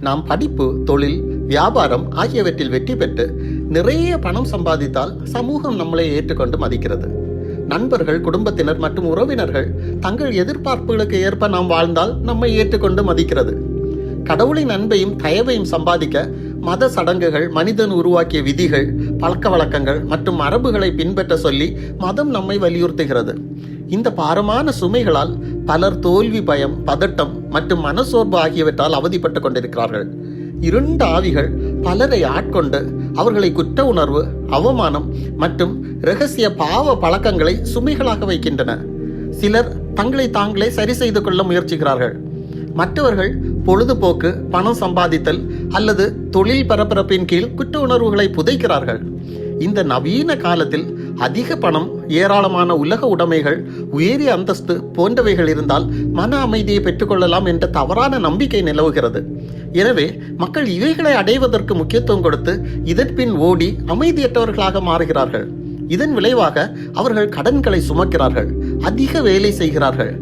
நாம் படிப்பு, தொழில், வியாபாரம் ஆகியவற்றில் வெற்றி பெற்று நிறைய பணம் சம்பாதித்தால் சமூகம் நம்மளை ஏற்றுக்கொண்டு மதிக்கிறது. நண்பர்கள், குடும்பத்தினர் மற்றும் உறவினர்கள் தங்கள் எதிர்பார்ப்புகளுக்கு ஏற்ப நாம் வாழ்ந்தால் நம்மை ஏற்றுக்கொண்டு மதிக்கிறது. கடவுளின் அன்பையும் தயவையும் சம்பாதிக்க மத சடங்குகள், மனிதன் உருவாக்கிய விதிகள், பழக்க வழக்கங்கள் மற்றும் மரபுகளை பின்பற்ற சொல்லி மதம் நம்மை வலியுறுத்துகிறது. இந்த பாரமான சுமைகளால் பலர் தோல்வி பயம், பதட்டம் மற்றும் மனசோர்வு ஆகியவற்றால் அவதிப்பட்டு கொண்டிருக்கிறார்கள். இருண்ட ஆவிகள் பலரை ஆட்கொண்டு அவர்களை குற்ற உணர்வு, அவமானம் மற்றும் இரகசிய பாவ பழக்கங்களை சுமைகளாக வைக்கின்றன. சிலர் தங்களை தாங்களே சரி செய்து கொள்ள முயற்சிக்கிறார்கள். மற்றவர்கள் பொழுதுபோக்கு, பணம் சம்பாதித்தல் அல்லது தொழில் பரபரப்பின் கீழ் குற்ற உணர்வுகளை புதைக்கிறார்கள். இந்த நவீன காலத்தில் அதிக பணம், ஏராளமான உலக உடைமைகள், உயரிய அந்தஸ்து போன்றவைகள் இருந்தால் மன அமைதியை பெற்றுக்கொள்ளலாம் என்ற தவறான நம்பிக்கை நிலவுகிறது. எனவே மக்கள் இவைகளை அடைவதற்கு முக்கியத்துவம் கொடுத்து இதற்பின் ஓடி அமைதியற்றவர்களாக மாறுகிறார்கள். இதன் விளைவாக அவர்கள் கடன்களை சுமக்கிறார்கள், அதிக வேலை செய்கிறார்கள்,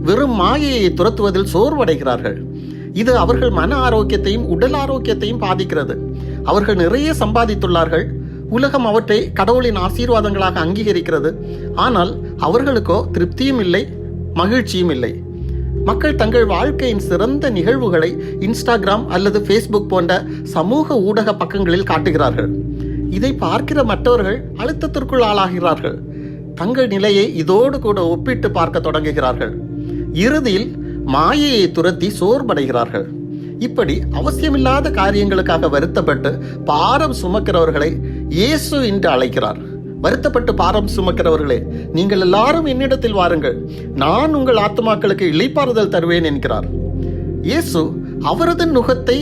வெறும் மாயையை துரத்துவதில் சோர்வடைகிறார்கள். இது அவர்கள் மன ஆரோக்கியத்தையும் உடல் ஆரோக்கியத்தையும் பாதிக்கிறது. அவர்கள் நிறைய சம்பாதித்துள்ளார்கள், உலகம் அவற்றை கடவுளின் ஆசீர்வாதங்களாக அங்கீகரிக்கிறது. ஆனால் அவர்களுக்கோ திருப்தியும் இல்லை, மகிழ்ச்சியும் இல்லை. மக்கள் தங்கள் வாழ்க்கையின் சிறந்த நிகழ்வுகளை இன்ஸ்டாகிராம் அல்லது ஃபேஸ்புக் போன்ற சமூக ஊடக பக்கங்களில் காட்டுகிறார்கள். இதை பார்க்கிற மற்றவர்கள் அழுத்தத்திற்குள் ஆளாகிறார்கள். தங்கள் நிலையை இதோடு கூட ஒப்பிட்டு பார்க்க தொடங்குகிறார்கள். இறுதியில் மாயையை துரத்தி சோர்வடைகிறார்கள். இப்படி அவசியமில்லாத காரியங்களுக்காக வருத்தப்பட்டு பாரம் சுமக்கிறவர்களை இயேசு என்று அழைக்கிறார். வருத்தப்பட்டு பாரம் சுமக்கிறவர்களே, நீங்கள் எல்லாரும் என்னிடத்தில் வாருங்கள், நான் உங்கள் ஆத்துமாக்களுக்கு இளைப்பாறுதல் தருவேன் என்கிறார். இயேசு அவரது நுகத்தை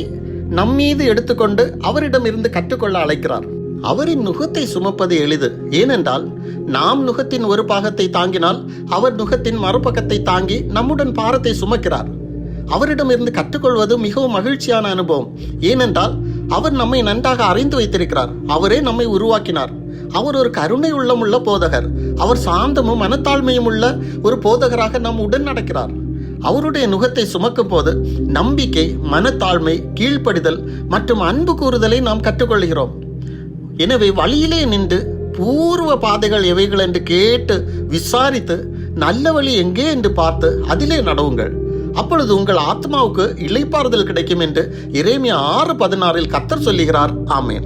நம்மீது எடுத்துக்கொண்டு அவரிடம் இருந்து கற்றுக்கொள்ள அழைக்கிறார். அவரின் நுகத்தை சுமப்பது எளிது. ஏனென்றால் நாம் நுகத்தின் ஒரு பாகத்தை தாங்கினால் அவர் நுகத்தின் மறுபக்கத்தை தாங்கி நம்முடன் பாரத்தை சுமக்கிறார். அவரிடமிருந்து கற்றுக்கொள்வது மிகவும் மகிழ்ச்சியான அனுபவம். ஏனென்றால் அவர் நம்மை நன்றாக அறிந்து வைத்திருக்கிறார். அவரே நம்மை உருவாக்கினார். அவர் ஒரு கருணை உள்ளமுள்ள போதகர். அவர் சாந்தமும் மனத்தாழ்மையும் உள்ள ஒரு போதகராக நம் உடன் நடக்கிறார். அவருடைய நுகத்தை சுமக்கும் போது நம்பிக்கை, மனத்தாழ்மை, கீழ்ப்படிதல் மற்றும் அன்பு கூறுதலை நாம் கற்றுக்கொள்கிறோம். எனவே வழியிலே நின்று பூர்வ பாதைகள் எவைகள் என்று கேட்டு விசாரித்து நல்ல வழி எங்கே என்று பார்த்து அதிலே நடவுங்கள். அப்பொழுது உங்கள் ஆத்மாவுக்கு இளைப்பாறுதல் கிடைக்கும் என்று எரேமியா 6:16 கர்த்தர் சொல்லுகிறார். ஆமென்.